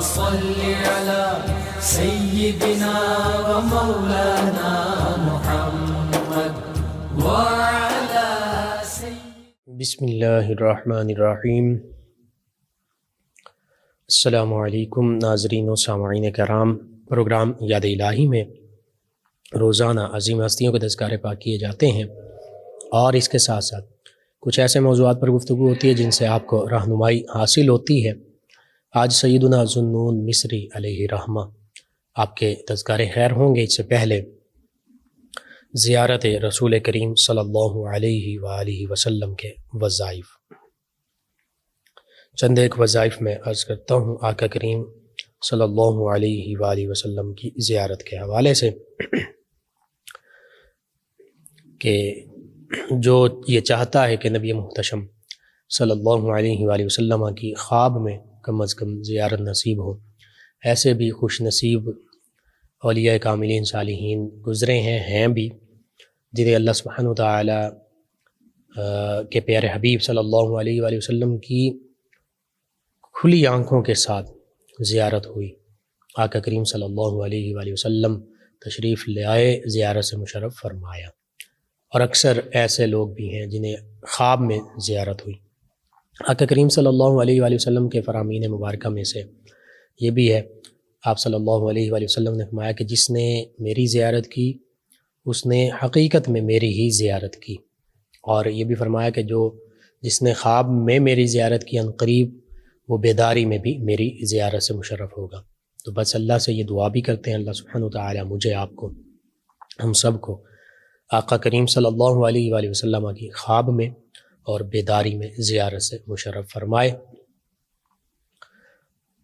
صل على سيدنا ومولانا محمد وعلى بسم اللہ الرحمن الرحیم۔ السلام علیکم ناظرین و سامعین کرام، پروگرام یاد الہی میں روزانہ عظیم ہستیوں کے تذکارے پاک کیے جاتے ہیں، اور اس کے ساتھ ساتھ کچھ ایسے موضوعات پر گفتگو ہوتی ہے جن سے آپ کو رہنمائی حاصل ہوتی ہے۔ آج سیدنا ذو النون مصری علیہ رحمہ آپ کے تذکارے خیر ہوں گے۔ اس سے پہلے زیارت رسول کریم صلی اللہ علیہ وآلہ وسلم کے وظائف، چند ایک وظائف میں عرض کرتا ہوں آقا کریم صلی اللہ علیہ وآلہ وسلم کی زیارت کے حوالے سے، کہ جو یہ چاہتا ہے کہ نبی محتشم صلی اللہ علیہ وآلہ وسلم کی خواب میں کم از کم زیارت نصیب ہو، ایسے بھی خوش نصیب اولیاء کاملین صالحین گزرے ہیں بھی، جنہیں اللہ سبحانہ وتعالی کے پیارے حبیب صلی اللہ علیہ وآلہ وسلم کی کھلی آنکھوں کے ساتھ زیارت ہوئی۔ آقا کریم صلی اللہ علیہ وآلہ وسلم تشریف لے آئے، زیارت سے مشرف فرمایا، اور اکثر ایسے لوگ بھی ہیں جنہیں خواب میں زیارت ہوئی۔ آقا کریم صلی اللہ علیہ وآلہ وسلم کے فرامین مبارکہ میں سے یہ بھی ہے، آپ صلی اللہ علیہ وآلہ وسلم نے فرمایا کہ جس نے میری زیارت کی اس نے حقیقت میں میری ہی زیارت کی، اور یہ بھی فرمایا کہ جس نے خواب میں میری زیارت کی عنقریب وہ بیداری میں بھی میری زیارت سے مشرف ہوگا۔ تو بس اللہ سے یہ دعا بھی کرتے ہیں، اللہ سبحانہ وتعالی مجھے، آپ کو، ہم سب کو آقا کریم صلی اللہ علیہ وآلہ وسلم کی خواب میں اور بیداری میں زیارت سے مشرف فرمائے۔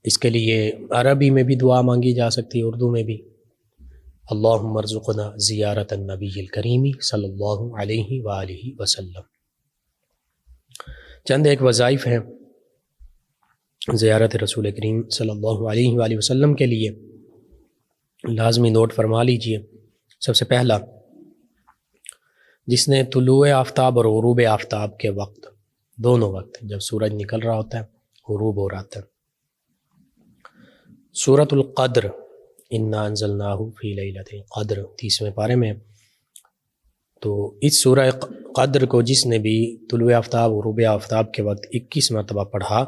اس کے لیے عربی میں بھی دعا مانگی جا سکتی ہے، اردو میں بھی، اللہم ارزقنا زیارت النبی الکریم صلی اللہ علیہ وآلہ وسلم۔ چند ایک وظائف ہیں زیارت رسول کریم صلی اللہ علیہ وآلہ وسلم کے لیے، لازمی نوٹ فرما لیجئے۔ سب سے پہلا، جس نے طلوع آفتاب اور غروب آفتاب کے وقت، دونوں وقت، جب سورج نکل رہا ہوتا ہے، غروب ہو رہا ہوتا ہے، سورۃ القدر انا انزلناہ فی لیلۃ القدر 30ویں پارے میں، تو اس سورہ قدر کو جس نے بھی طلوع آفتاب غروب آفتاب کے وقت 21 مرتبہ پڑھا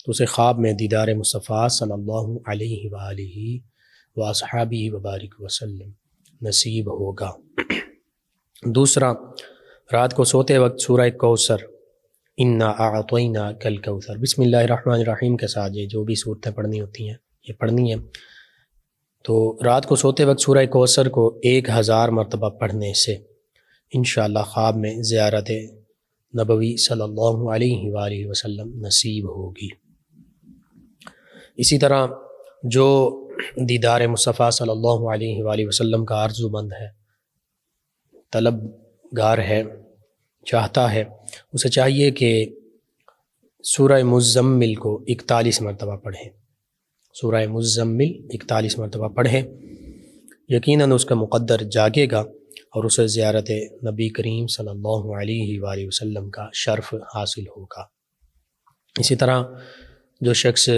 تو اسے خواب میں دیدار مصطفیٰ صلی اللہ علیہ وآلہ واصحابہ وبارک وسلم نصیب ہوگا۔ دوسرا، رات کو سوتے وقت سورہ کوثر انا اعطیناک الکوثر بسم اللہ الرحمن الرحیم کے ساتھ جو بھی صورتیں پڑھنی ہوتی ہیں یہ پڑھنی ہیں، تو رات کو سوتے وقت سورہ کوثر کو 1000 مرتبہ پڑھنے سے انشاءاللہ خواب میں زیارت نبوی صلی اللہ علیہ وآلہ وسلم نصیب ہوگی۔ اسی طرح جو دیدار مصطفیٰ صلی اللہ علیہ وآلہ وسلم کا آرزو مند ہے، طلب گار ہے، چاہتا ہے، اسے چاہیے کہ سورہ مزمل کو 41 مرتبہ پڑھیں، سورہ مزمل 41 مرتبہ پڑھیں، یقیناً اس کا مقدر جاگے گا اور اسے زیارت نبی کریم صلی اللہ علیہ وآلہ وسلم کا شرف حاصل ہوگا۔ اسی طرح جو شخص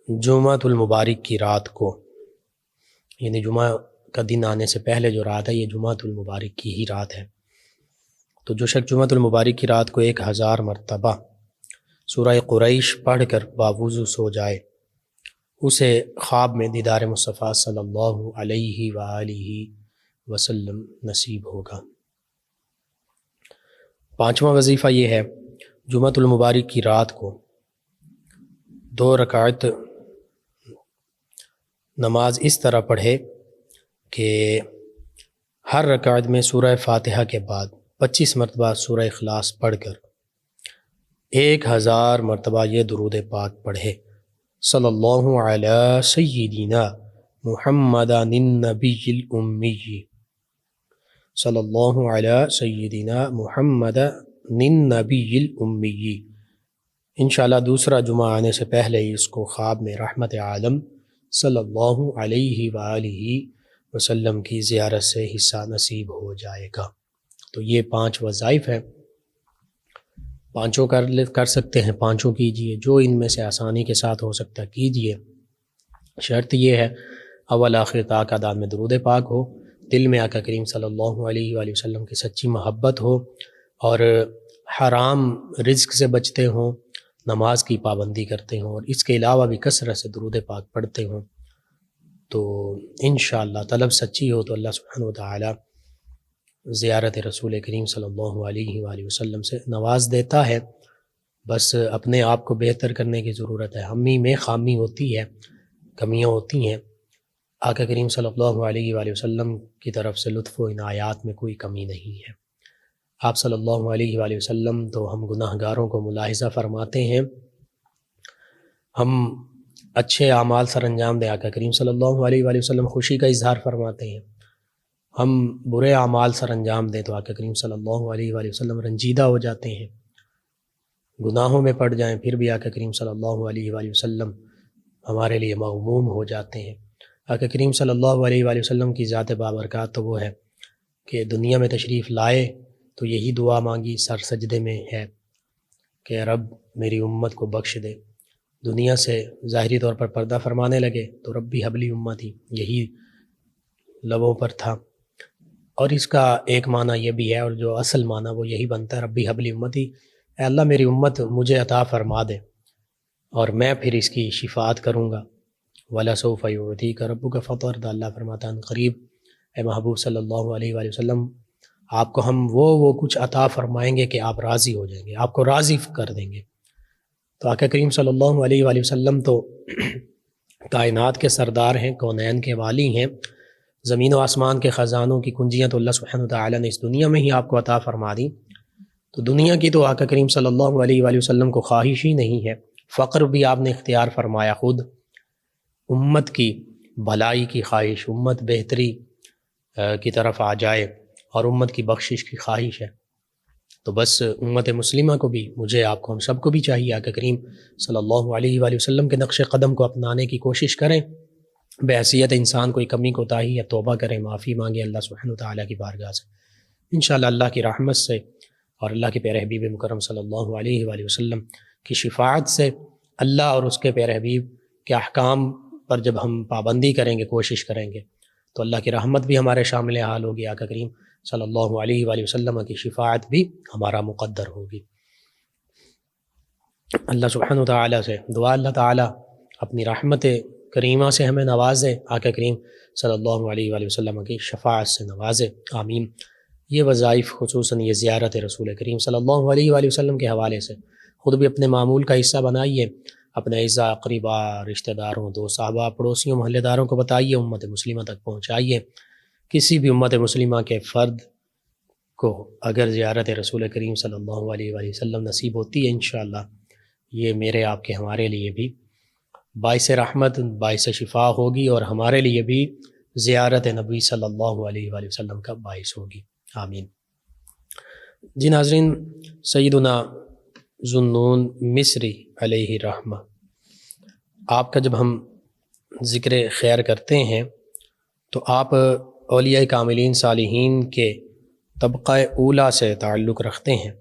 جمعۃ المبارک کی رات کو، یعنی جمعہ کا دن آنے سے پہلے جو رات ہے یہ جمعۃ المبارک کی ہی رات ہے، تو جو شخص جمعۃ المبارک کی رات کو 1000 مرتبہ سورہ قریش پڑھ کر باوضو سو جائے، اسے خواب میں دیدار مصطفیٰ صلی اللہ علیہ وآلہ وسلم نصیب ہوگا۔ پانچواں وظیفہ یہ ہے، جمعۃ المبارک کی رات کو 2 رکعت نماز اس طرح پڑھے کہ ہر رکعت میں سورہ فاتحہ کے بعد 25 مرتبہ سورہ اخلاص پڑھ کر 1000 مرتبہ یہ درود پاک پڑھے، صلی اللہ علی سیدنا محمد النبی الامی، صلی اللہ علی سیدنا محمد النبی الامی۔ انشاءاللہ دوسرا جمعہ آنے سے پہلے ہی اس کو خواب میں رحمت عالم صلی اللہ علیہ وآلہ وسلم کی زیارت سے حصہ نصیب ہو جائے گا۔ تو یہ 5 وظائف ہیں، پانچوں کر سکتے ہیں، پانچوں کیجئے، جو ان میں سے آسانی کے ساتھ ہو سکتا ہے کیجئے، شرط یہ ہے اول آخر تا تعداد میں درود پاک ہو، دل میں آقا کریم صلی اللہ علیہ وآلہ وسلم کی سچی محبت ہو، اور حرام رزق سے بچتے ہوں، نماز کی پابندی کرتے ہوں، اور اس کے علاوہ بھی کثرت سے درود پاک پڑھتے ہوں، تو انشاءاللہ طلب سچی ہو تو اللہ سبحانہ وتعالی زیارت رسول کریم صلی اللہ علیہ وآلہ وسلم سے نواز دیتا ہے۔ بس اپنے آپ کو بہتر کرنے کی ضرورت ہے، ہم ہی میں خامی ہوتی ہے، کمیاں ہوتی ہیں، آقا کریم صلی اللہ علیہ وآلہ وسلم کی طرف سے لطف و عنایات میں کوئی کمی نہیں ہے۔ آپ صلی اللہ علیہ وآلہ وسلم تو ہم گناہ گاروں کو ملاحظہ فرماتے ہیں، ہم اچھے اعمال سر انجام دیں، آقا کریم صلی اللہ علیہ وآلہ وسلم خوشی کا اظہار فرماتے ہیں، ہم برے اعمال سر انجام دیں تو آقا کریم صلی اللہ علیہ وآلہ وسلم رنجیدہ ہو جاتے ہیں، گناہوں میں پڑ جائیں پھر بھی آقا کریم صلی اللہ علیہ وآلہ وسلم ہمارے لیے مغموم ہو جاتے ہیں۔ آقا کریم صلی اللہ علیہ وآلہ وسلم کی ذات بابرکات تو وہ ہے کہ دنیا میں تشریف لائے تو یہی دعا مانگی سر سجدے میں ہے کہ رب میری امت کو بخش دے، دنیا سے ظاہری طور پر پردہ فرمانے لگے تو ربی حبلی امتی یہی لبوں پر تھا، اور اس کا ایک معنی یہ بھی ہے، اور جو اصل معنی وہ یہی بنتا ہے ربی حبلی امتی، اے اللہ میری امت مجھے عطا فرما دے اور میں پھر اس کی شفاعت کروں گا، وَلَسَوْفَ يُعْطِيكَ رَبُّكَ فَتَرْضَىٰ، اللہ فرماتا ہے قریب اے محبوب صلی اللہ علیہ وآلہ وسلم آپ کو ہم وہ کچھ عطا فرمائیں گے کہ آپ راضی ہو جائیں گے، آپ کو راضی کر دیں گے۔ تو آقا کریم صلی اللہ علیہ وآلہ وسلم تو کائنات کے سردار ہیں، کونین کے والی ہیں، زمین و آسمان کے خزانوں کی کنجیاں تو اللہ سبحانہ وتعالی نے اس دنیا میں ہی آپ کو عطا فرما دی، تو دنیا کی تو آقا کریم صلی اللہ علیہ وآلہ وسلم کو خواہش ہی نہیں ہے، فقر بھی آپ نے اختیار فرمایا، خود امت کی بھلائی کی خواہش، امت بہتری کی طرف آ جائے اور امت کی بخشش کی خواہش ہے، تو بس امت مسلمہ کو بھی، مجھے آپ کو، ہم سب کو بھی چاہیے آقا کریم صلی اللہ علیہ وآلہ وسلم کے نقش قدم کو اپنانے کی کوشش کریں، بحیثیت انسان کوئی کمی کوتاہی یا توبہ کریں، معافی مانگیں اللہ سبحانہ وتعالی کی بارگاہ سے، انشاءاللہ اللہ کی رحمت سے اور اللہ کے پیارے حبیب مکرم صلی اللہ علیہ وآلہ وسلم کی شفاعت سے، اللہ اور اس کے پیارے حبیب کے احکام پر جب ہم پابندی کریں گے، کوشش کریں گے، تو اللہ کی رحمت بھی ہمارے شامل حال ہوگی، آقا کریم صلی اللہ علیہ وآلہ وسلم کی شفاعت بھی ہمارا مقدر ہوگی۔ اللہ سبحانہ وتعالی سے دعا اللہ تعالی اپنی رحمت کریمہ سے ہمیں نوازے، آقا کریم صلی اللہ علیہ وآلہ وسلم کی شفاعت سے نوازے، آمین۔ یہ وظائف خصوصاً یہ زیارت رسول کریم صلی اللہ علیہ وآلہ وسلم کے حوالے سے خود بھی اپنے معمول کا حصہ بنائیے، اپنے اعزاء اقربا، رشتہ داروں، دوست صحابہ، پڑوسیوں، محلے داروں کو بتائیے، امت مسلمہ تک پہنچائیے، کسی بھی امت مسلمہ کے فرد کو اگر زیارت رسول کریم صلی اللہ علیہ وآلہ وسلم نصیب ہوتی ہے، انشاءاللہ یہ میرے آپ کے ہمارے لیے بھی باعث رحمت، باعث شفا ہوگی، اور ہمارے لیے بھی زیارت نبی صلی اللہ علیہ وآلہ وسلم کا باعث ہوگی، آمین۔ جی ناظرین، سیدنا ذوالنون مصری علیہ رحمہ، آپ کا جب ہم ذکر خیر کرتے ہیں تو آپ اولیاء کاملین صالحین کے طبقہ اولیٰ سے تعلق رکھتے ہیں،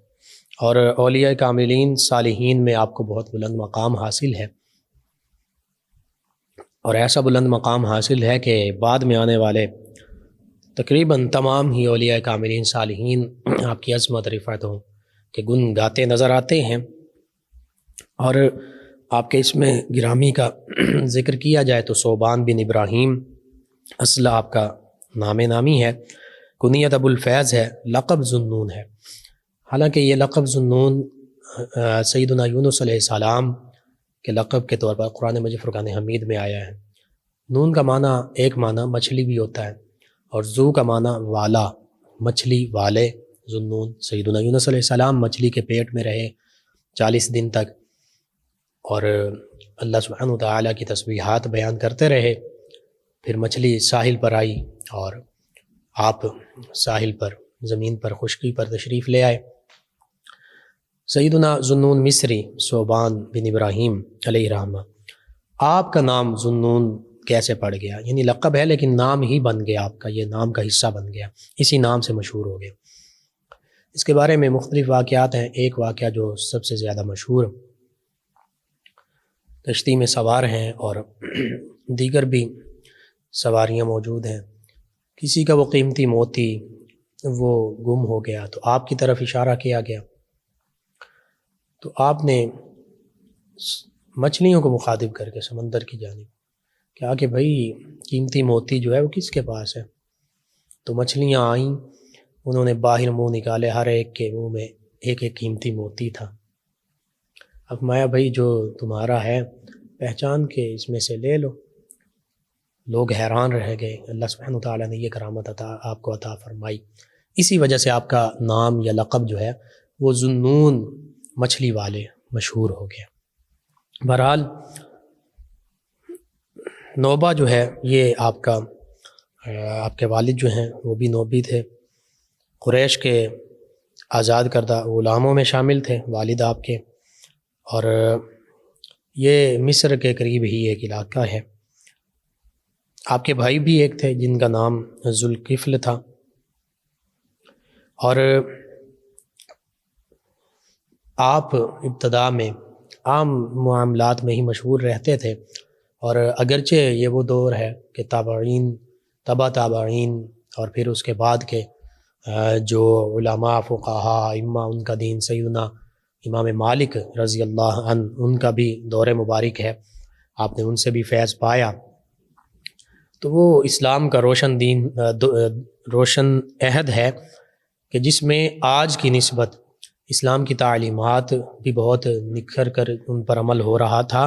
اور اولیاء کاملین صالحین میں آپ کو بہت بلند مقام حاصل ہے، اور ایسا بلند مقام حاصل ہے کہ بعد میں آنے والے تقریباً تمام ہی اولیاء کاملین صالحین آپ کی عظمت رفعتوں کے گن گاتے نظر آتے ہیں، اور آپ کے اس میں گرامی کا ذکر کیا جائے تو صوبان بن ابراہیم اصل آپ کا نام نامی ہے، کنیت ابو الفیض ہے، لقب ذوالنون ہے، حالانکہ یہ لقب ذوالنون سیدنا یونس علیہ السلام کے لقب کے طور پر قرآن مجید فرقان حمید میں آیا ہے۔ نون کا معنی ایک معنی مچھلی بھی ہوتا ہے، اور ذو کا معنی والا، مچھلی والے، ذوالنون سیدنا یونس علیہ السلام مچھلی کے پیٹ میں رہے 40 دن تک، اور اللہ سبحانہ وتعالی کی تسبیحات بیان کرتے رہے، پھر مچھلی ساحل پر آئی اور آپ ساحل پر، زمین پر، خشکی پر تشریف لے آئے۔ سیدنا ذوالنون مصری صوبان بن ابراہیم علیہ رحمہ، آپ کا نام ذوالنون کیسے پڑ گیا؟ یعنی لقب ہے لیکن نام ہی بن گیا، آپ کا یہ نام کا حصہ بن گیا، اسی نام سے مشہور ہو گیا۔ اس کے بارے میں مختلف واقعات ہیں، ایک واقعہ جو سب سے زیادہ مشہور، کشتی میں سوار ہیں اور دیگر بھی سواریاں موجود ہیں، کسی کا وہ قیمتی موتی وہ گم ہو گیا تو آپ کی طرف اشارہ کیا گیا، تو آپ نے مچھلیوں کو مخاطب کر کے سمندر کی جانب کہا کہ بھائی قیمتی موتی جو ہے وہ کس کے پاس ہے؟ تو مچھلیاں آئیں، انہوں نے باہر منہ نکالے، ہر ایک کے منہ میں ایک ایک قیمتی موتی تھا۔ اب مایا بھائی جو تمہارا ہے پہچان کے اس میں سے لے لو۔ لوگ حیران رہ گئے، اللہ سبحانہ وتعالیٰ نے یہ کرامت آپ کو عطا فرمائی، اسی وجہ سے آپ کا نام یا لقب جو ہے وہ ذوالنون مچھلی والے مشہور ہو گیا۔ بہرحال نوبہ جو ہے یہ آپ کے والد جو ہیں وہ بھی نوبی تھے، قریش کے آزاد کردہ غلاموں میں شامل تھے والد آپ کے، اور یہ مصر کے قریب ہی ایک علاقہ ہے۔ آپ کے بھائی بھی ایک تھے جن کا نام ذوالکفل تھا، اور آپ ابتدا میں عام معاملات میں ہی مشہور رہتے تھے، اور اگرچہ یہ وہ دور ہے کہ تابعین، تابعین اور پھر اس کے بعد کے جو علماء فقہاء ائمہ ان کا دین سیدنا امام مالک رضی اللہ عنہ ان کا بھی دور مبارک ہے، آپ نے ان سے بھی فیض پایا، تو وہ اسلام کا روشن عہد ہے کہ جس میں آج کی نسبت اسلام کی تعلیمات بھی بہت نکھر کر ان پر عمل ہو رہا تھا،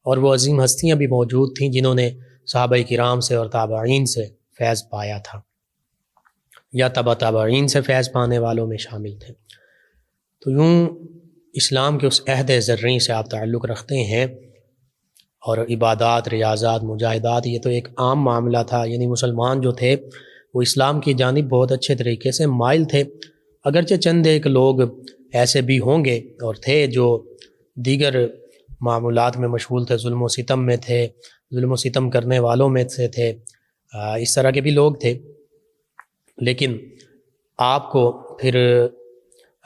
اور وہ عظیم ہستیاں بھی موجود تھیں جنہوں نے صحابہ کرام سے اور تابعین سے فیض پایا تھا یا تابعین سے فیض پانے والوں میں شامل تھے۔ تو یوں اسلام کے اس عہد زرعی سے آپ تعلق رکھتے ہیں، اور عبادات، ریاضات، مجاہدات یہ تو ایک عام معاملہ تھا، یعنی مسلمان جو تھے وہ اسلام کی جانب بہت اچھے طریقے سے مائل تھے، اگرچہ چند ایک لوگ ایسے بھی ہوں گے اور تھے جو دیگر معمولات میں مشغول تھے، ظلم و ستم میں تھے، ظلم و ستم کرنے والوں میں سے تھے، اس طرح کے بھی لوگ تھے، لیکن آپ کو پھر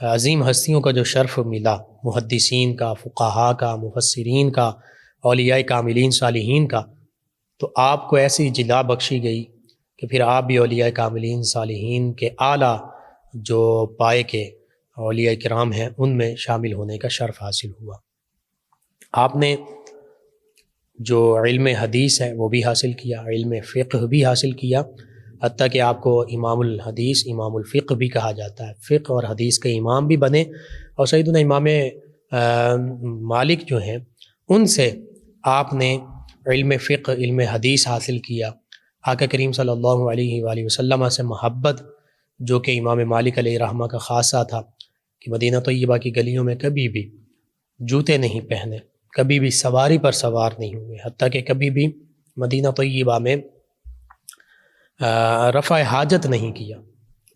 عظیم ہستیوں کا جو شرف ملا، محدثین کا، فقہاء کا، مفسرین کا، اولیاء کاملین صالحین کا، تو آپ کو ایسی جلا بخشی گئی کہ پھر آپ بھی اولیاء کاملین صالحین کے اعلیٰ جو پائے کے اولیاء کرام ہیں ان میں شامل ہونے کا شرف حاصل ہوا۔ آپ نے جو علم حدیث ہے وہ بھی حاصل کیا، علم فقہ بھی حاصل کیا، حتیٰ کہ آپ کو امام الحدیث، امام الفقہ بھی کہا جاتا ہے، فقہ اور حدیث کے امام بھی بنے، اور سیدنا امام مالک جو ہیں ان سے آپ نے علم فقہ، علم حدیث حاصل کیا۔ آقا کریم صلی اللہ علیہ وآلہ وسلم سے محبت جو کہ امام مالک علیہ رحمہ کا خاصہ تھا کہ مدینہ طیبہ کی گلیوں میں کبھی بھی جوتے نہیں پہنے، کبھی بھی سواری پر سوار نہیں ہوئے، حتیٰ کہ کبھی بھی مدینہ طیبہ میں رفع حاجت نہیں کیا،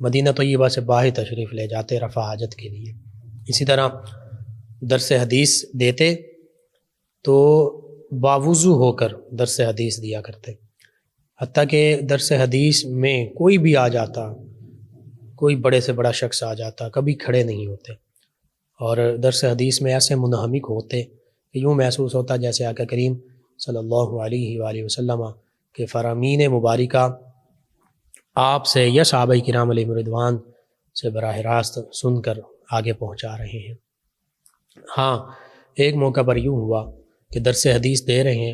مدینہ طیبہ سے باہر تشریف لے جاتے رفع حاجت کے لیے۔ اسی طرح درس حدیث دیتے تو باوضو ہو کر درس حدیث دیا کرتے، حتیٰ کہ درس حدیث میں کوئی بھی آ جاتا، کوئی بڑے سے بڑا شخص آ جاتا، کبھی کھڑے نہیں ہوتے، اور درس حدیث میں ایسے منہمک ہوتے کہ یوں محسوس ہوتا جیسے آقا کریم صلی اللہ علیہ وآلہ وسلم کے فرامین مبارکہ آپ سے یا صحابہ کرام علیہ رضوان سے براہ راست سن کر آگے پہنچا رہے ہیں۔ ہاں ایک موقع پر یوں ہوا کہ درس حدیث دے رہے ہیں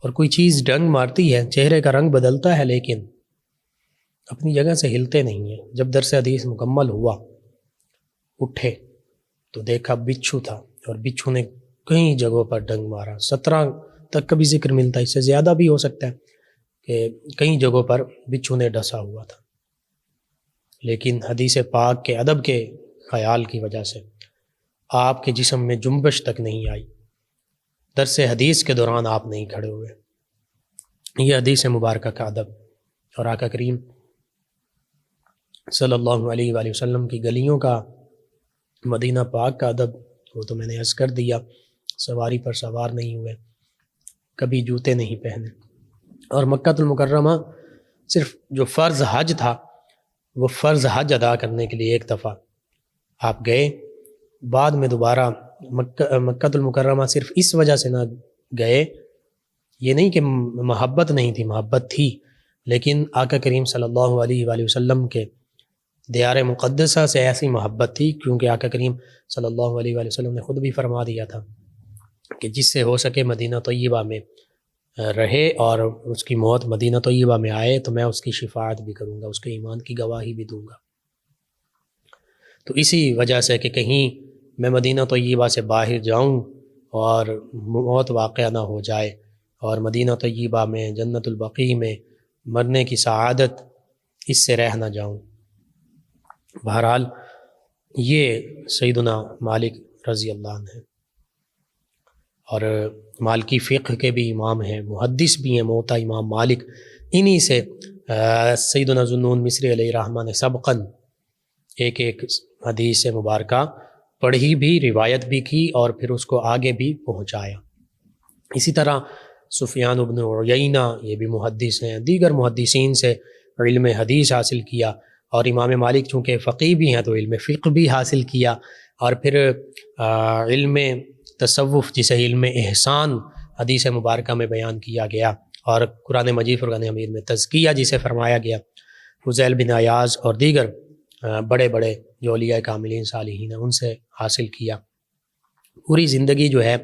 اور کوئی چیز ڈنگ مارتی ہے، چہرے کا رنگ بدلتا ہے لیکن اپنی جگہ سے ہلتے نہیں ہیں۔ جب درس حدیث مکمل ہوا اٹھے تو دیکھا بچھو تھا، اور بچھو نے کئی جگہوں پر ڈنگ مارا، 17 تک کا بھی ذکر ملتا ہے، اس سے زیادہ بھی ہو سکتا ہے کہ کئی جگہوں پر بچھو نے ڈسا ہوا تھا، لیکن حدیث پاک کے ادب کے خیال کی وجہ سے آپ کے جسم میں جنبش تک نہیں آئی، درس حدیث کے دوران آپ نہیں کھڑے ہوئے۔ یہ حدیث مبارکہ کا ادب، اور آقا کریم صلی اللہ علیہ وآلہ وسلم کی گلیوں کا، مدینہ پاک کا ادب وہ تو میں نے عرض کر دیا، سواری پر سوار نہیں ہوئے، کبھی جوتے نہیں پہنے، اور مکہ المکرمہ صرف جو فرض حج تھا وہ فرض حج ادا کرنے کے لیے ایک دفعہ آپ گئے، بعد میں دوبارہ مکہ المکرمہ صرف اس وجہ سے نہ گئے یہ نہیں کہ محبت نہیں تھی، محبت تھی، لیکن آقا کریم صلی اللہ علیہ وآلہ وسلم کے دیار مقدسہ سے ایسی محبت تھی، کیونکہ آقا کریم صلی اللہ علیہ وآلہ وسلم نے خود بھی فرما دیا تھا کہ جس سے ہو سکے مدینہ طیبہ میں رہے اور اس کی موت مدینہ طیبہ میں آئے تو میں اس کی شفاعت بھی کروں گا، اس کے ایمان کی گواہی بھی دوں گا۔ تو اسی وجہ سے کہ کہیں میں مدینہ طیبہ سے باہر جاؤں اور موت واقع نہ ہو جائے اور مدینہ طیبہ میں جنت البقیع میں مرنے کی سعادت اس سے رہ نہ جاؤں۔ بہرحال یہ سیدنا مالک رضی اللہ عنہ ہیں، اور مالکی فقہ کے بھی امام ہیں، محدث بھی ہیں، موطا امام مالک۔ انہی سے سیدنا ذوالنون مصری علیہ الرحمہ نے سبقاً ایک حدیث مبارکہ پڑھی بھی، روایت بھی کی اور پھر اس کو آگے بھی پہنچایا۔ اسی طرح سفیان بن عیینہ یہ بھی محدث ہیں، دیگر محدثین سے علم حدیث حاصل کیا، اور امام مالک چونکہ فقیہ بھی ہیں تو علم فقہ بھی حاصل کیا، اور پھر علم تصوف جسے علم احسان حدیث مبارکہ میں بیان کیا گیا، اور قرآن مجید فرقان حمید میں تزکیہ جسے فرمایا گیا، فضیل بن عیاض اور دیگر بڑے بڑے جو اولیاء کاملین صالحین ہیں ان سے حاصل کیا۔ پوری زندگی جو ہے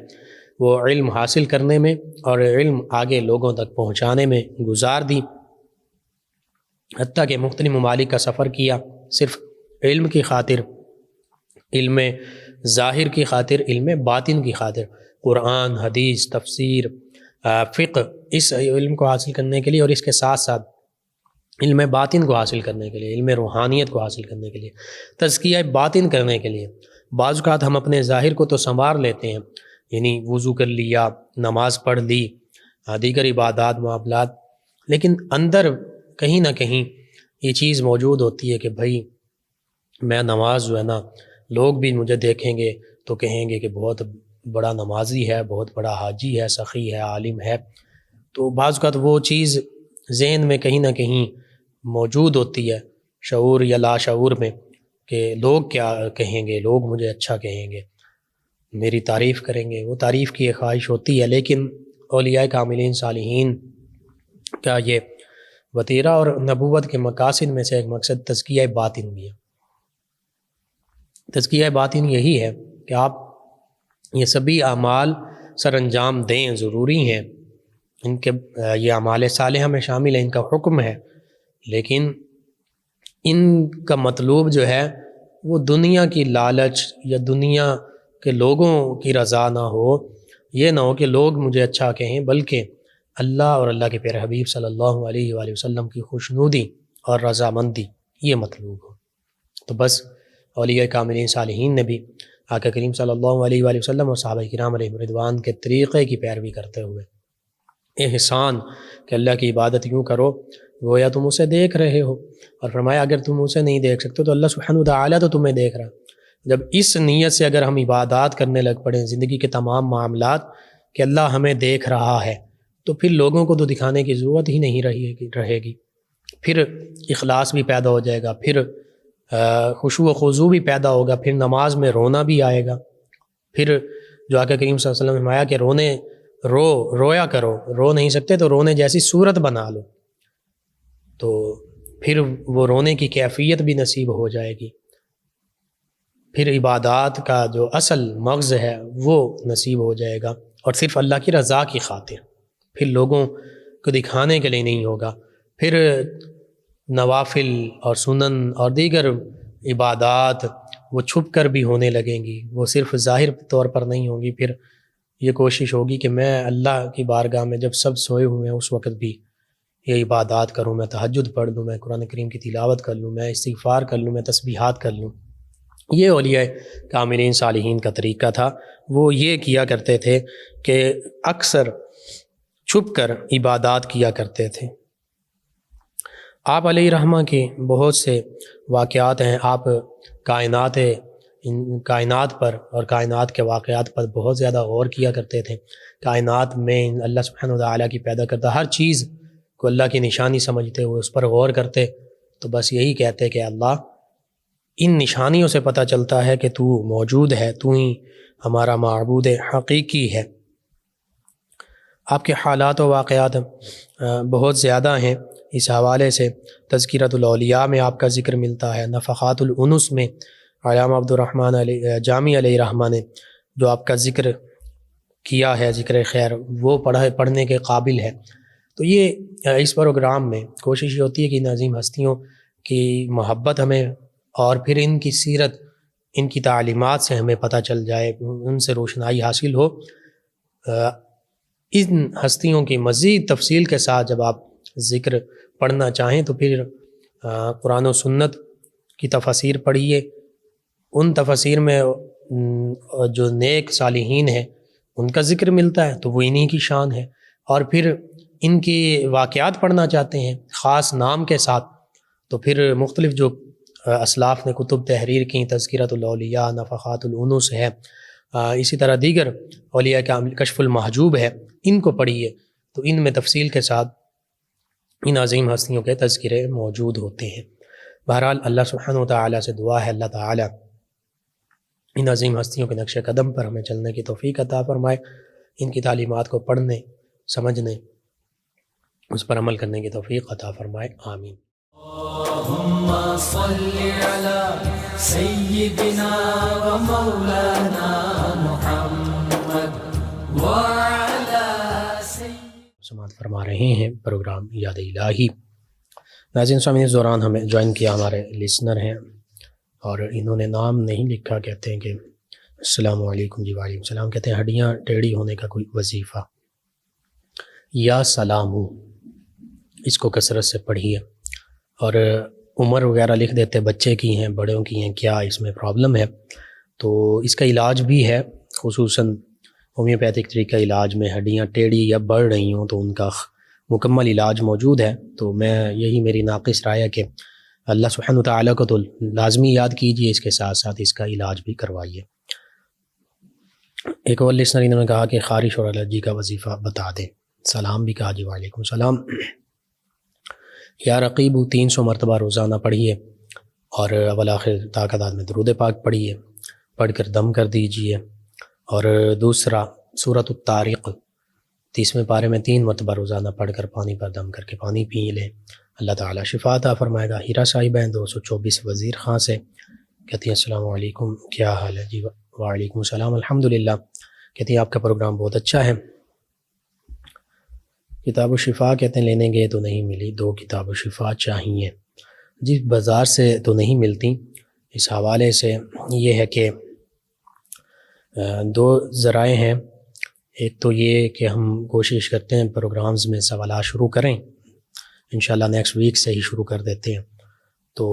وہ علم حاصل کرنے میں اور علم آگے لوگوں تک پہنچانے میں گزار دی، حتیٰ کہ مختلف ممالک کا سفر کیا، صرف علم کی خاطر، علم ظاہر کی خاطر، علم باطن کی خاطر، قرآن، حدیث، تفسیر، فقہ، اس علم کو حاصل کرنے کے لیے، اور اس کے ساتھ ساتھ علم باطن کو حاصل کرنے کے لیے، علم روحانیت کو حاصل کرنے کے لیے، تزکیہ باطن کرنے کے لیے۔ بعض اوقات ہم اپنے ظاہر کو تو سنوار لیتے ہیں، یعنی وضو کر لیا، نماز پڑھ لی، دیگر عبادات معاملات، لیکن اندر کہیں نہ کہیں یہ چیز موجود ہوتی ہے کہ بھائی میں نماز جو ہے نا، لوگ بھی مجھے دیکھیں گے تو کہیں گے کہ بہت بڑا نمازی ہے، بہت بڑا حاجی ہے، سخی ہے، عالم ہے۔ تو بعض اوقات وہ چیز ذہن میں کہیں نہ کہیں موجود ہوتی ہے، شعور یا لاشعور میں، کہ لوگ کیا کہیں گے، لوگ مجھے اچھا کہیں گے، میری تعریف کریں گے۔ وہ تعریف کی ایک خواہش ہوتی ہے، لیکن اولیاء کاملین صالحین کا یہ وطیرہ اور نبوت کے مقاصد میں سے ایک مقصد تزکیہ باطن بھی ہے۔ تزکیہ باطن یہی ہے کہ آپ یہ سبھی اعمال سر انجام دیں، ضروری ہیں، ان کے یہ اعمال صالحہ میں شامل ہیں، ان کا حکم ہے، لیکن ان کا مطلوب جو ہے وہ دنیا کی لالچ یا دنیا کے لوگوں کی رضا نہ ہو، یہ نہ ہو کہ لوگ مجھے اچھا کہیں، بلکہ اللہ اور اللہ کے پیارے حبیب صلی اللہ علیہ وآلہ وسلم کی خوشنودی اور رضامندی یہ مطلوب ہو۔ تو بس اولیاء کاملین صالحین نے بھی آقا کریم صلی اللہ علیہ وآلہ وسلم اور صحابہ کرام علیہ رضوان کے طریقے کی پیروی کرتے ہوئے احسان کہ اللہ کی عبادت یوں کرو گویا تم اسے دیکھ رہے ہو، اور فرمایا اگر تم اسے نہیں دیکھ سکتے تو اللہ سبحانہ وتعالیٰ تو تمہیں دیکھ رہا۔ جب اس نیت سے اگر ہم عبادات کرنے لگ پڑیں زندگی کے تمام معاملات کہ اللہ ہمیں دیکھ رہا ہے، تو پھر لوگوں کو تو دکھانے کی ضرورت ہی نہیں رہے گی، پھر اخلاص بھی پیدا ہو جائے گا، پھر خشوع و خضوع بھی پیدا ہوگا، پھر نماز میں رونا بھی آئے گا، پھر جو آقا کریم صلی اللہ علیہ وسلم نے فرمایا کہ رویا کرو، رو نہیں سکتے تو رونے جیسی صورت بنا لو، تو پھر وہ رونے کی کیفیت بھی نصیب ہو جائے گی، پھر عبادات کا جو اصل مغز ہے وہ نصیب ہو جائے گا، اور صرف اللہ کی رضا کی خاطر، پھر لوگوں کو دکھانے کے لیے نہیں ہوگا، پھر نوافل اور سنن اور دیگر عبادات وہ چھپ کر بھی ہونے لگیں گی، وہ صرف ظاہر طور پر نہیں ہوں گی، پھر یہ کوشش ہوگی کہ میں اللہ کی بارگاہ میں جب سب سوئے ہوئے ہیں اس وقت بھی یہ عبادات کروں، میں تہجد پڑھ لوں، میں قرآن کریم کی تلاوت کر لوں، میں استغفار کر لوں، میں تسبیحات کر لوں۔ یہ اولیاء کاملین صالحین کا طریقہ تھا، وہ یہ کیا کرتے تھے کہ اکثر چھپ کر عبادات کیا کرتے تھے۔ آپ علیہ رحمہ کے بہت سے واقعات ہیں، آپ کائنات پر اور کائنات کے واقعات پر بہت زیادہ غور کیا کرتے تھے۔ کائنات میں اللہ سبحانہ وتعالیٰ کی پیدا کردہ ہر چیز کو اللہ کی نشانی سمجھتے ہوئے اس پر غور کرتے، تو بس یہی کہتے کہ اللہ ان نشانیوں سے پتہ چلتا ہے کہ تو موجود ہے، تو ہی ہمارا معبود حقیقی ہے۔ آپ کے حالات و واقعات بہت زیادہ ہیں، اس حوالے سے تذکرۃ الاولیاء میں آپ کا ذکر ملتا ہے، نفحات الانس میں علامہ عبد الرحمن جامی علیہ رحمہ نے جو آپ کا ذکر کیا ہے، ذکر خیر، وہ پڑھنے کے قابل ہے۔ تو یہ اس پروگرام میں کوشش یہ ہوتی ہے کہ ان عظیم ہستیوں کی محبت ہمیں اور پھر ان کی سیرت، ان کی تعلیمات سے ہمیں پتہ چل جائے، ان سے روشنائی حاصل ہو۔ ان ہستیوں کی مزید تفصیل کے ساتھ جب آپ ذکر پڑھنا چاہیں تو پھر قرآن و سنت کی تفاسیر پڑھیے، ان تفاسیر میں جو نیک صالحین ہیں ان کا ذکر ملتا ہے تو وہ انہی کی شان ہے، اور پھر ان کی واقعات پڑھنا چاہتے ہیں خاص نام کے ساتھ تو پھر مختلف جو اسلاف نے کتب تحریر کی، تذکرۃ الاولیاء، نفحات الانس ہے، اسی طرح دیگر اولیاء کا کشف المحجوب ہے، ان کو پڑھیے تو ان میں تفصیل کے ساتھ ان عظیم ہستیوں کے تذکرے موجود ہوتے ہیں۔ بہرحال اللہ سبحانہ وتعالی سے دعا ہے اللہ تعالی ان عظیم ہستیوں کے نقش قدم پر ہمیں چلنے کی توفیق عطا فرمائے، ان کی تعلیمات کو پڑھنے، سمجھنے، اس پر عمل کرنے کی توفیق عطا فرمائے، آمین۔ اللہم صلی علی سیدنا و مولانا محمد وعلی سماعت فرما رہے ہیں پروگرام یاد الہی۔ ناظرین سامعین، اس دوران ہمیں جوائن کیا ہمارے لسنر ہیں اور انہوں نے نام نہیں لکھا، کہتے ہیں کہ السلام علیکم۔ جی وعلیکم السلام۔ کہتے ہیں ہڈیاں ٹیڑھی ہونے کا کوئی وظیفہ یا سلام ہو، اس کو کثرت سے پڑھیے، اور عمر وغیرہ لکھ دیتے، بچے کی ہیں، بڑوں کی ہیں، کیا اس میں پرابلم ہے؟ تو اس کا علاج بھی ہے، خصوصاً ہومیوپیتھک طریقہ علاج میں ہڈیاں ٹیڑھی یا بڑھ رہی ہوں تو ان کا مکمل علاج موجود ہے۔ تو میں یہی میری ناقص رائے ہے کہ اللہ سبحانہ وتعالی کو تو لازمی یاد کیجیے، اس کے ساتھ ساتھ اس کا علاج بھی کروائیے۔ ایک اور لسنر انہوں نے کہا کہ خارش اور الرجی کا وظیفہ بتا دیں۔ سلام بھی کہا، جی وعلیکم السلام۔ یا رقیب 300 مرتبہ روزانہ پڑھیے، اور اول آخر تعداد میں درود پاک پڑھیے، پڑھ کر دم کر دیجیے، اور دوسرا سورۃ الطارق 30ویں پارے میں 3 مرتبہ روزانہ پڑھ کر پانی پر دم کر کے پانی پی لیں، اللہ تعالیٰ شفا عطا فرمائے گا۔ ہیرا صاحبہ 224 وزیر خان سے کہتی ہیں السلام علیکم، کیا حال ہے؟ جی وعلیکم السلام، الحمدللہ۔ کہتی ہیں آپ کا پروگرام بہت اچھا ہے۔ کتاب الشفا کہتے ہیں لینے گئے تو نہیں ملی، 2 کتاب الشفا چاہیے۔ جی بازار سے تو نہیں ملتی، اس حوالے سے یہ ہے کہ 2 ذرائع ہیں۔ ایک تو یہ کہ ہم کوشش کرتے ہیں پروگرامز میں سوالات شروع کریں، انشاءاللہ نیکسٹ ویک سے ہی شروع کر دیتے ہیں، تو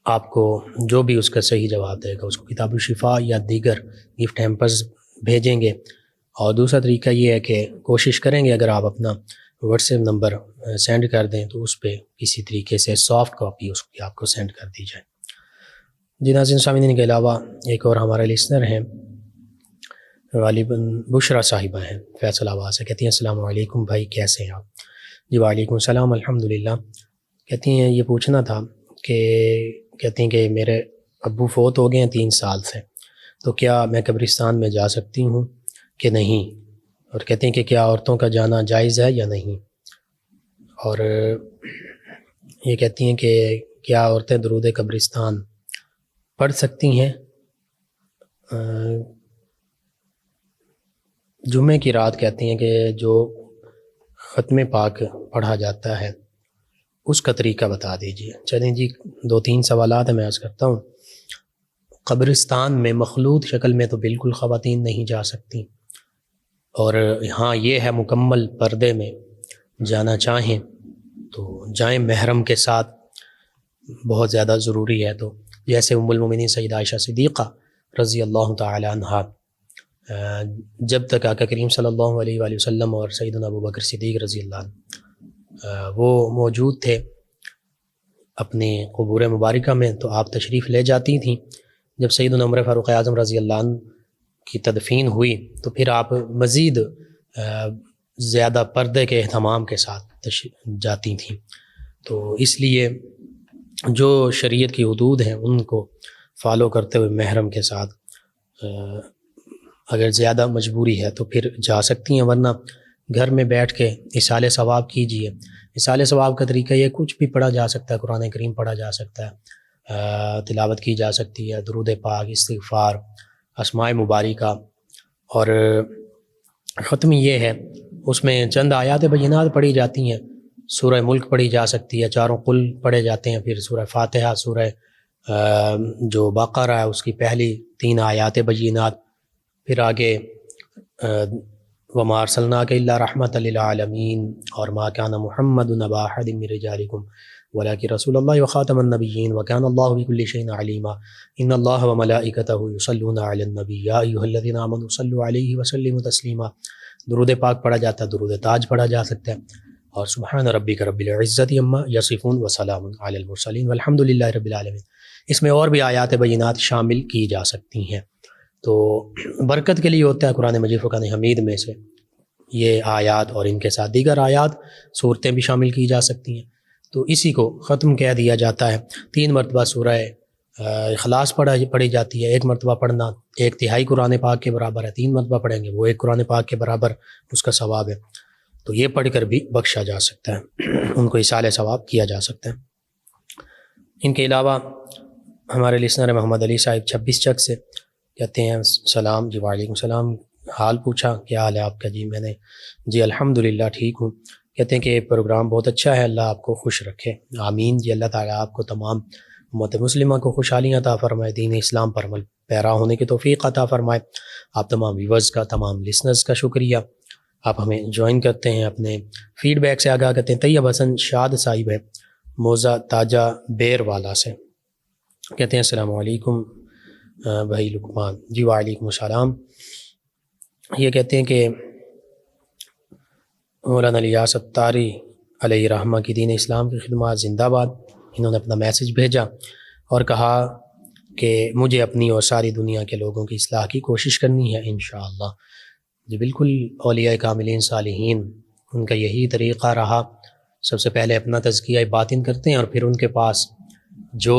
آپ کو جو بھی اس کا صحیح جواب دے گا اس کو کتاب الشفا یا دیگر گفٹ ہیمپرز بھیجیں گے۔ اور دوسرا طریقہ یہ ہے کہ کوشش کریں گے اگر آپ اپنا واٹس ایپ نمبر سینڈ کر دیں تو اس پہ کسی طریقے سے سافٹ کاپی اس کی آپ کو سینڈ کر دی جائے۔ جی ناظرین سامعین، کے علاوہ ایک اور ہمارے لسنر ہیں، غالباً بشرا صاحبہ ہیں، فیصل آباد سے، کہتی ہیں السلام علیکم بھائی، کیسے ہیں آپ؟ جی وعلیکم السلام، الحمدللہ۔ کہتی ہیں یہ پوچھنا تھا کہ کہتی ہیں کہ میرے ابو فوت ہو گئے ہیں 3 سال سے، تو کیا میں قبرستان میں جا سکتی ہوں کہ نہیں؟ اور کہتے ہیں کہ کیا عورتوں کا جانا جائز ہے یا نہیں؟ اور یہ کہتی ہیں کہ کیا عورتیں درود قبرستان پڑھ سکتی ہیں؟ جمعے کی رات کہتی ہیں کہ جو ختم پاک پڑھا جاتا ہے اس کا طریقہ بتا دیجیے۔ چلیں جی 2-3 سوالات میں عرض کرتا ہوں۔ قبرستان میں مخلوط شکل میں تو بالکل خواتین نہیں جا سکتی، اور ہاں یہ ہے مکمل پردے میں جانا چاہیں تو جائیں، محرم کے ساتھ بہت زیادہ ضروری ہے۔ تو جیسے ام المومنین سیدہ عائشہ صدیقہ رضی اللہ تعالی عنہا جب تک آقا کریم صلی اللہ علیہ وآلہ وسلم اور سیدنا ابو بکر صدیق رضی اللہ عنہ وہ موجود تھے اپنے قبور مبارکہ میں، تو آپ تشریف لے جاتی تھیں۔ جب سیدنا عمر فاروق اعظم رضی اللہ عنہ کی تدفین ہوئی تو پھر آپ مزید زیادہ پردے کے اہتمام کے ساتھ جاتی تھیں۔ تو اس لیے جو شریعت کی حدود ہیں ان کو فالو کرتے ہوئے محرم کے ساتھ اگر زیادہ مجبوری ہے تو پھر جا سکتی ہیں، ورنہ گھر میں بیٹھ کے اصال ثواب کیجیے۔ اصال ثواب کا طریقہ یہ کچھ بھی پڑھا جا سکتا ہے، قرآن کریم پڑھا جا سکتا ہے، تلاوت کی جا سکتی ہے، درود پاک، استغفار، اسماء مبارکہ، اور ختم یہ ہے اس میں چند آیات بینات پڑھی جاتی ہیں۔ سورہ ملک پڑھی جا سکتی ہے، چاروں قل پڑھے جاتے ہیں، پھر سورہ فاتحہ، سورہ جو بقرہ ہے اس کی پہلی 3 آیات بینات، پھر آگے وما ارسلناک الا رحمۃ للعالمین، اور ما کان محمد ابا احد من رجالکم ولکن رسول اللہ وخاتم النبیین وکان اللہ بکل شیء علیما ان اللہ وملائکتہ یصلون علی النبی یا ایھا الذین آمنوا صلوا علیہ وسلموا تسلیما۔ درود پاک پڑھا جاتا ہے، درود تاج پڑھا جا سکتا ہے، اور سبحان ربک رب العزۃ عما یصفون وسلام علی المرسلین والحمد للہ رب العالمین۔ اس میں اور بھی آیات بینات شامل کی جا سکتی ہیں، تو برکت کے لیے ہوتا ہے قرآن مجید فرقان حمید میں سے یہ آیات، اور ان کے ساتھ دیگر آیات صورتیں بھی شامل کی جا سکتی ہیں۔ تو اسی کو ختم کہہ دیا جاتا ہے۔ 3 مرتبہ سورہ اخلاص پڑھی جاتی ہے، 1 مرتبہ پڑھنا 1/3 قرآن پاک کے برابر ہے، 3 مرتبہ پڑھیں گے وہ 1 قرآن پاک کے برابر اس کا ثواب ہے، تو یہ پڑھ کر بھی بخشا جا سکتا ہے، ان کو اصال ثواب کیا جا سکتا ہے۔ ان کے علاوہ ہمارے لسنر محمد علی صاحب 26 چک سے کہتے ہیں سلام جی، وعلیکم السلام، حال پوچھا کیا حال ہے آپ کا؟ جی میں نے جی الحمدللہ ٹھیک ہوں۔ کہتے ہیں کہ پروگرام بہت اچھا ہے، اللہ آپ کو خوش رکھے، آمین جی۔ اللہ تعالیٰ آپ کو تمام امت مسلمہ کو خوشحالیاں عطا فرمائے، دین اسلام پر عمل پیرا ہونے کی توفیق عطا فرمائے۔ آپ تمام ویورز کا، تمام لسنرز کا شکریہ، آپ ہمیں جوائن کرتے ہیں، اپنے فیڈ بیک سے آگاہ کرتے ہیں۔ طیب حسن شاد صاحب ہے موزہ تاجہ بیر والا سے، کہتے ہیں السلام علیکم بھائی لقمان جی، وعلیکم السلام۔ یہ کہتے ہیں کہ مولانا الیاس اتاری علیہ رحمہ کی دین اسلام کی خدمات زندہ باد۔ انہوں نے اپنا میسج بھیجا اور کہا کہ مجھے اپنی اور ساری دنیا کے لوگوں کی اصلاح کی کوشش کرنی ہے انشاءاللہ۔ جی بالکل، اولیاء کاملین صالحین ان کا یہی طریقہ رہا، سب سے پہلے اپنا تزکیہ باطن کرتے ہیں، اور پھر ان کے پاس جو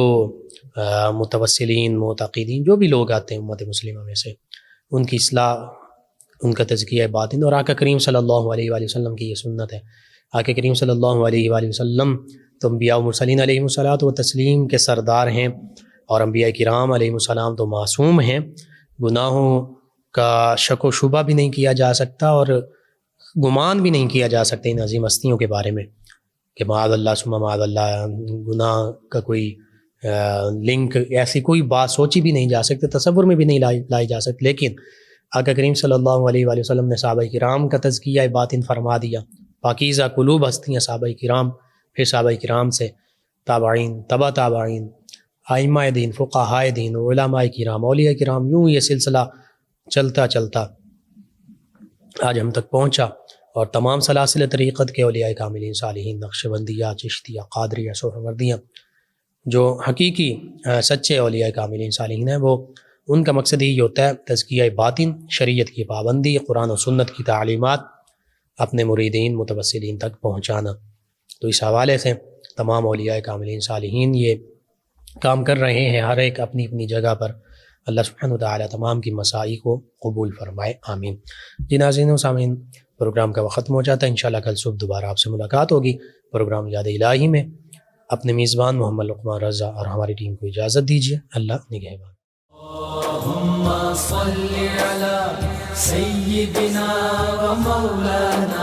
متوسلین، معتقدین، جو بھی لوگ آتے ہیں امت مسلمہ میں سے، ان کی اصلاح، ان کا تزکیہ باطن، اور آقا کریم صلی اللہ علیہ وآلہ وسلم کی یہ سنت ہے۔ آقا کریم صلی اللہ علیہ وآلہ وسلم تو انبیاء و مرسلین علیہ الصلاۃ و تسلیم کے سردار ہیں، اور انبیاء کرام علیہ السلام تو معصوم ہیں، گناہوں کا شک و شبہ بھی نہیں کیا جا سکتا، اور گمان بھی نہیں کیا جا سکتا ان عظیم ہستیوں کے بارے میں کہ معاذ اللہ ثم معاذ اللہ گناہ کا کوئی لنک، ایسی کوئی بات سوچی بھی نہیں جا سکتی، تصور میں بھی نہیں لائی جا سکتی۔ لیکن آقا کریم صلی اللہ علیہ وآلہ وسلم نے صحابہ کرام کا تزکیہ باطن فرما دیا، پاکیزہ قلوب ہستیاں صحابہ کرام، پھر صحابہ کرام سے تابعین، تبع تابعین، ائمہ دین، فقہاء دین، علماء کرام، اولیاء کرام، یوں یہ سلسلہ چلتا چلتا آج ہم تک پہنچا، اور تمام سلاسل طریقت کے اولیاء کاملین صالحین، نقشبندیہ، چشتیہ، قادریہ، سہروردیہ، جو حقیقی سچے اولیاء کاملین صالحین ہیں، وہ ان کا مقصد ہی ہوتا ہے تزکیہ باطن، شریعت کی پابندی، قرآن و سنت کی تعلیمات اپنے مریدین متوسلین تک پہنچانا۔ تو اس حوالے سے تمام اولیاء کاملین صالحین یہ کام کر رہے ہیں، ہر ایک اپنی اپنی جگہ پر۔ اللہ سبحانہ وتعالی تمام کی مساعی کو قبول فرمائے، آمین۔ جی ناظرین و سامعین، پروگرام کا وقت ختم ہو جاتا ہے، انشاءاللہ کل صبح دوبارہ آپ سے ملاقات ہوگی پروگرام یاد الہی میں۔ اپنے میزبان محمد لقمان رضا اور ہماری ٹیم کو اجازت دیجیے، اللہ نگہبان۔ اللهم صل على سيدنا ومولانا